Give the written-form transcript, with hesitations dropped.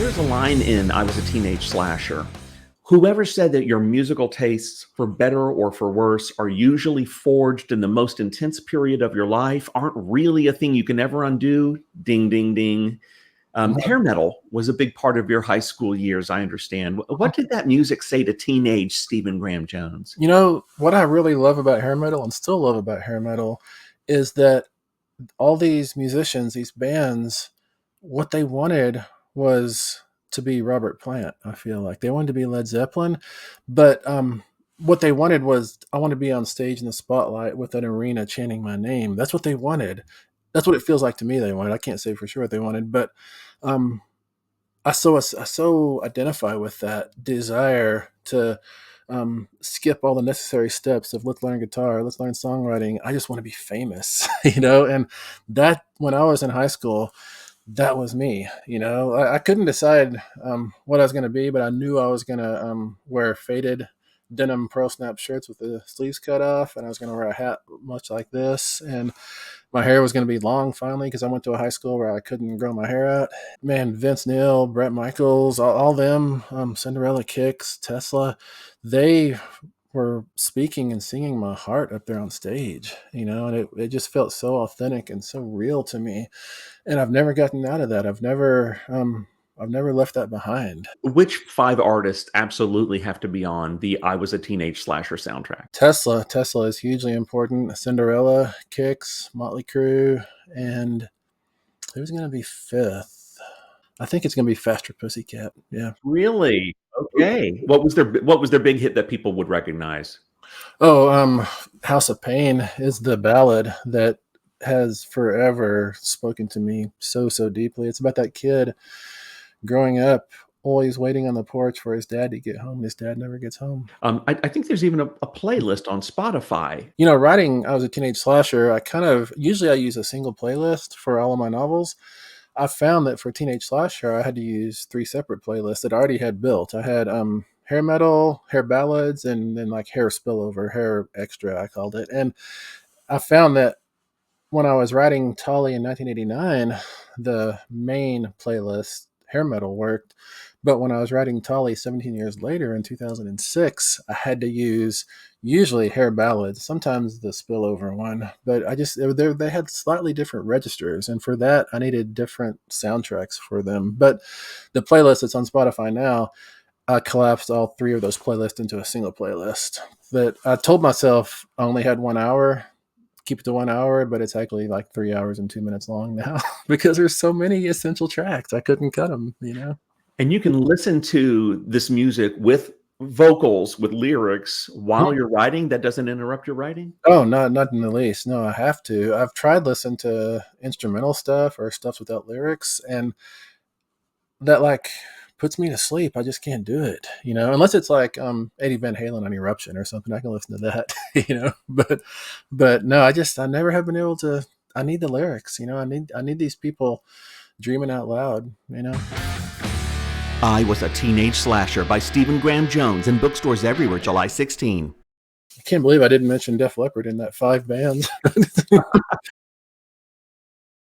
There's a line in I Was a Teenage Slasher. Whoever said that your musical tastes, for better or for worse, are usually forged in the most intense period of your life aren't really a thing you can ever undo. Ding, ding, ding. Hair metal was a big part of your high school years, I understand. What did that music say to teenage Stephen Graham Jones? You know, what I really love about hair metal and still love about hair metal is that all these musicians, these bands, what they wanted was to be Robert Plant. I feel like they wanted to be Led Zeppelin, but what they wanted was I want to be on stage in the spotlight with an arena chanting my name. That's what they wanted. That's what it feels like to me. They wanted. I can't say for sure what they wanted, but um, I so identify with that desire to skip all the necessary steps of let's learn guitar, let's learn songwriting. I just want to be famous, And that when I was in high school, that was me. I couldn't decide what I was going to be, but I knew I was going to wear faded denim pearl snap shirts with the sleeves cut off, and I was going to wear a hat much like this, and my hair was going to be long finally because I went to a high school where I couldn't grow my hair out. Man, Vince Neil, Brett Michaels, all them, Cinderella Kicks, Tesla, they were speaking and singing my heart up there on stage, and it just felt so authentic and so real to me. And I've never gotten out of that. I've never left that behind. Which five artists absolutely have to be on the I Was a Teenage Slasher soundtrack? Tesla is hugely important. Cinderella, Kicks, Motley Crue, and who's going to be fifth? I think it's going to be Faster Pussycat. Yeah. Really? Okay. What was their big hit that people would recognize? Oh, House of Pain is the ballad that has forever spoken to me so deeply. It's about that kid growing up, always waiting on the porch for his dad to get home. His dad never gets home. I think there's even a playlist on Spotify. Writing I Was a Teenage Slasher, usually I use a single playlist for all of my novels. I found that for Teenage Slasher, I had to use three separate playlists that I already had built. I had hair metal, hair ballads, and then like hair spillover, hair extra, I called it. And I found that when I was writing Tolly in 1989, the main playlist, hair metal, worked. But when I was writing Tolly 17 years later in 2006, I had to use usually hair ballads, sometimes the spillover one. But they had slightly different registers. And for that, I needed different soundtracks for them. But the playlist that's on Spotify now, I collapsed all three of those playlists into a single playlist. That I told myself I only had 1 hour, keep it to 1 hour, but it's actually like 3 hours and 2 minutes long now because there's so many essential tracks. I couldn't cut them, And you can listen to this music with vocals, with lyrics while you're writing. That doesn't interrupt your writing? Oh, not in the least. No, I have to. I've tried listening to instrumental stuff or stuff without lyrics, and that like puts me to sleep. I just can't do it, unless it's like Eddie Van Halen on Eruption or something. I can listen to that, but no, I never have been able to. I need the lyrics, I need these people dreaming out loud, I Was a Teenage Slasher by Stephen Graham Jones in bookstores everywhere, July 16. I can't believe I didn't mention Def Leppard in that 5 bands.